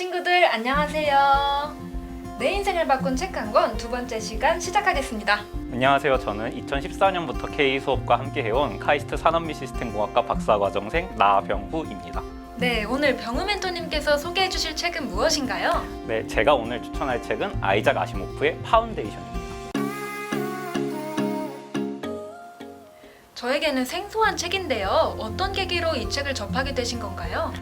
친구들 안녕하세요. 내 인생을 바꾼 책 한 권 두 번째 시간 시작하겠습니다. 안녕하세요. 저는 2014년부터 K 수업과 함께 해온 카이스트 산업미시스템공학과 박사과정생 나병후입니다. 네, 오늘 병우 멘토님께서 소개해 주실 책은 무엇인가요? 네, 제가 오늘 추천할 책은 아이작 아시모프의 파운데이션입니다. 저에게는 생소한 책인데요. 어떤 계기로 이 책을 접하게 되신 건가요?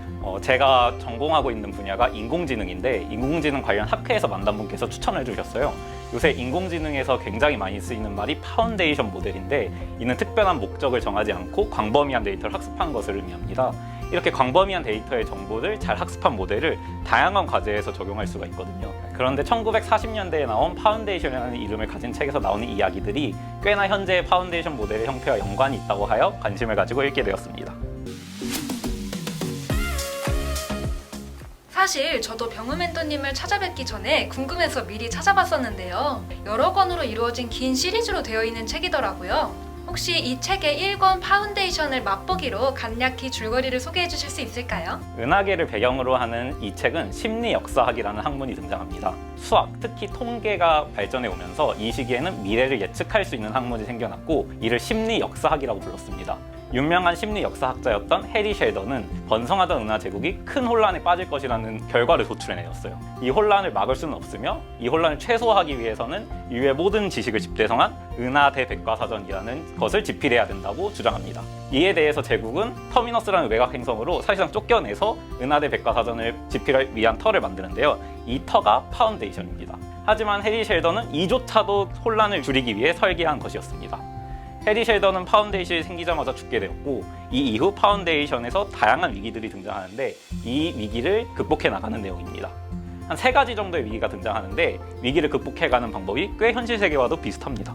제가 전공하고 있는 분야가 인공지능인데 인공지능 관련 학회에서 만난 분께서 추천을 주셨어요. 요새 인공지능에서 굉장히 많이 쓰이는 말이 파운데이션 모델인데 이는 특별한 목적을 정하지 않고 광범위한 데이터를 학습한 것을 의미합니다. 이렇게 광범위한 데이터의 정보를 잘 학습한 모델을 다양한 과제에서 적용할 수가 있거든요. 그런데 1940년대에 나온 파운데이션이라는 이름을 가진 책에서 나오는 이야기들이 꽤나 현재의 파운데이션 모델의 형태와 연관이 있다고 하여 관심을 가지고 읽게 되었습니다. 사실 저도 병우 멘토님을 찾아뵙기 전에 궁금해서 미리 찾아봤었는데요. 여러 권으로 이루어진 긴 시리즈로 되어 있는 책이더라고요. 혹시 이 책의 1권 파운데이션을 맛보기로 간략히 줄거리를 소개해 주실 수 있을까요? 은하계를 배경으로 하는 이 책은 심리 역사학이라는 학문이 등장합니다. 수학, 특히 통계가 발전해 오면서 이 시기에는 미래를 예측할 수 있는 학문이 생겨났고 이를 심리 역사학이라고 불렀습니다. 유명한 심리 역사학자였던 해리 셸던은 번성하던 은하 제국이 큰 혼란에 빠질 것이라는 결과를 도출해내었어요. 이 혼란을 막을 수는 없으며 이 혼란을 최소화하기 위해서는 인류의 모든 지식을 집대성한 은하 대백과사전이라는 것을 집필해야 된다고 주장합니다. 이에 대해서 제국은 터미너스라는 외곽 행성으로 사실상 쫓겨내서 은하 대백과사전을 집필할 위한 터를 만드는데요. 이 터가 파운데이션입니다. 하지만 해리 셸던은 이조차도 혼란을 줄이기 위해 설계한 것이었습니다. 해리 셸던은 파운데이션이 생기자마자 죽게 되었고 이 이후 파운데이션에서 다양한 위기들이 등장하는데 이 위기를 극복해 나가는 내용입니다. 한 3가지 정도의 위기가 등장하는데 위기를 극복해가는 방법이 꽤 현실 세계와도 비슷합니다.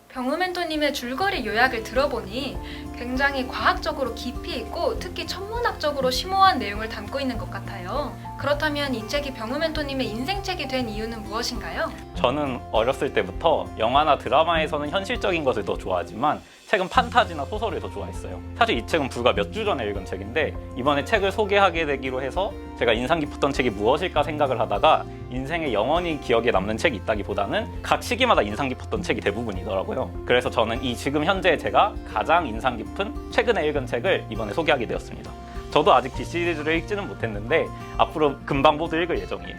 병우 멘토님의 줄거리 요약을 들어보니 굉장히 과학적으로 깊이 있고 특히 천문학적으로 심오한 내용을 담고 있는 것 같아요. 그렇다면 이 책이 병우 멘토님의 인생책이 된 이유는 무엇인가요? 저는 어렸을 때부터 영화나 드라마에서는 현실적인 것을 더 좋아하지만 책은 판타지나 소설을 더 좋아했어요. 사실 이 책은 불과 몇 주 전에 읽은 책인데 이번에 책을 소개하게 되기로 해서 제가 인상 깊었던 책이 무엇일까 생각을 하다가 인생에 영원히 기억에 남는 책이 있다기보다는 각 시기마다 인상 깊었던 책이 대부분이더라고요. 그래서 저는 이 지금 현재 제가 가장 인상 깊은 최근에 읽은 책을 이번에 소개하게 되었습니다. 저도 아직 뒷 시리즈를 읽지는 못했는데 앞으로 금방 모두 읽을 예정이에요.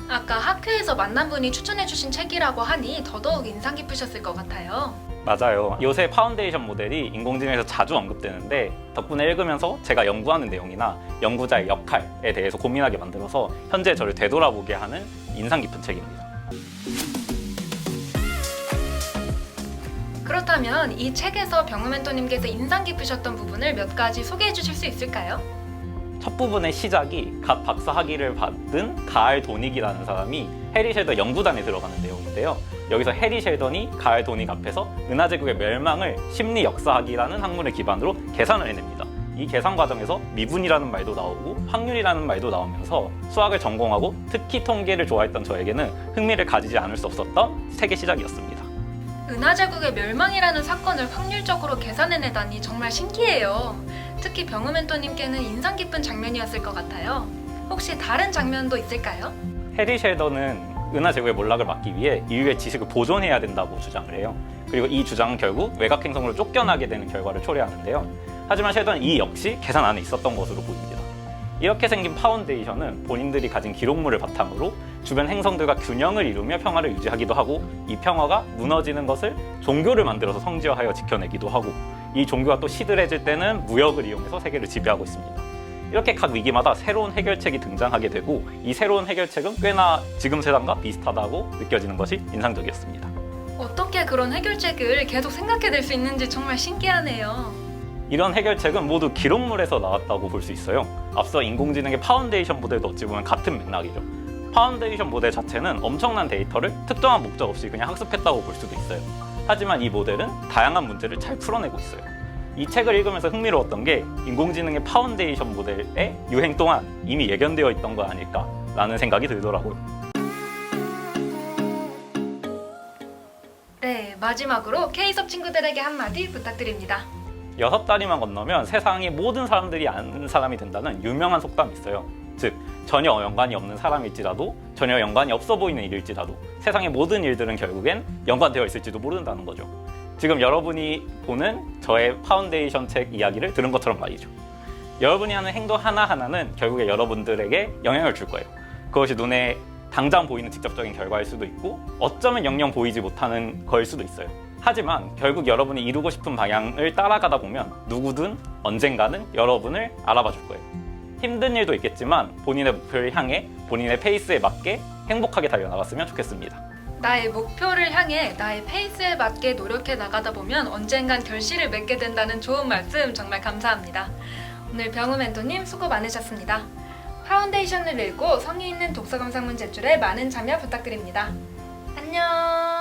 아까 학회에서 만난 분이 추천해주신 책이라고 하니 더더욱 인상 깊으셨을 것 같아요. 맞아요. 요새 파운데이션 모델이 인공지능에서 자주 언급되는데 덕분에 읽으면서 제가 연구하는 내용이나 연구자의 역할에 대해서 고민하게 만들어서 현재 저를 되돌아보게 하는 인상 깊은 책입니다. 그렇다면 이 책에서 병우 멘토님께서 인상 깊으셨던 부분을 몇 가지 소개해 주실 수 있을까요? 첫 부분의 시작이 갓 박사 학위를 받은 가알 도닉이라는 사람이 해리 셸던 연구단에 들어가는 내용인데요. 여기서 해리 셸던이 가알 도닉 앞에서 은하제국의 멸망을 심리 역사학이라는 학문을 기반으로 계산을 해냅니다. 이 계산 과정에서 미분이라는 말도 나오고 확률이라는 말도 나오면서 수학을 전공하고 특히 통계를 좋아했던 저에게는 흥미를 가지지 않을 수 없었던 책의 시작이었습니다. 은하제국의 멸망이라는 사건을 확률적으로 계산해내다니 정말 신기해요. 특히 병우 멘토님께는 인상 깊은 장면이었을 것 같아요. 혹시 다른 장면도 있을까요? 해리 셸던은 은하제국의 몰락을 막기 위해 인류의 지식을 보존해야 된다고 주장을 해요. 그리고 이 주장은 결국 외곽행성으로 쫓겨나게 되는 결과를 초래하는데요. 하지만 셸던은 이 역시 계산 안에 있었던 것으로 보입니다. 이렇게 생긴 파운데이션은 본인들이 가진 기록물을 바탕으로 주변 행성들과 균형을 이루며 평화를 유지하기도 하고 이 평화가 무너지는 것을 종교를 만들어서 성지화하여 지켜내기도 하고 이 종교가 또 시들해질 때는 무역을 이용해서 세계를 지배하고 있습니다. 이렇게 각 위기마다 새로운 해결책이 등장하게 되고 이 새로운 해결책은 꽤나 지금 세상과 비슷하다고 느껴지는 것이 인상적이었습니다. 어떻게 그런 해결책을 계속 생각해낼 수 있는지 정말 신기하네요. 이런 해결책은 모두 기록물에서 나왔다고 볼 수 있어요. 앞서 인공지능의 파운데이션 모델도 어찌 보면 같은 맥락이죠. 파운데이션 모델 자체는 엄청난 데이터를 특정한 목적 없이 그냥 학습했다고 볼 수도 있어요. 하지만 이 모델은 다양한 문제를 잘 풀어내고 있어요. 이 책을 읽으면서 흥미로웠던 게 인공지능의 파운데이션 모델의 유행 동안 이미 예견되어 있던 거 아닐까라는 생각이 들더라고요. 네, 마지막으로 K수업 친구들에게 한마디 부탁드립니다. 6다리만 건너면 세상의 모든 사람들이 아는 사람이 된다는 유명한 속담이 있어요. 즉, 전혀 연관이 없는 사람일지라도, 전혀 연관이 없어 보이는 일일지라도 세상의 모든 일들은 결국엔 연관되어 있을지도 모른다는 거죠. 지금 여러분이 보는 저의 파운데이션 책 이야기를 들은 것처럼 말이죠. 여러분이 하는 행동 하나하나는 결국에 여러분들에게 영향을 줄 거예요. 그것이 눈에 당장 보이는 직접적인 결과일 수도 있고, 어쩌면 영영 보이지 못하는 거일 수도 있어요. 하지만 결국 여러분이 이루고 싶은 방향을 따라가다 보면 누구든 언젠가는 여러분을 알아봐 줄 거예요. 힘든 일도 있겠지만 본인의 목표를 향해 본인의 페이스에 맞게 행복하게 달려나갔으면 좋겠습니다. 나의 목표를 향해 나의 페이스에 맞게 노력해 나가다 보면 언젠간 결실을 맺게 된다는 좋은 말씀 정말 감사합니다. 오늘 병우 멘토님 수고 많으셨습니다. 파운데이션을 읽고 성의 있는 독서 감상문 제출에 많은 참여 부탁드립니다. 안녕.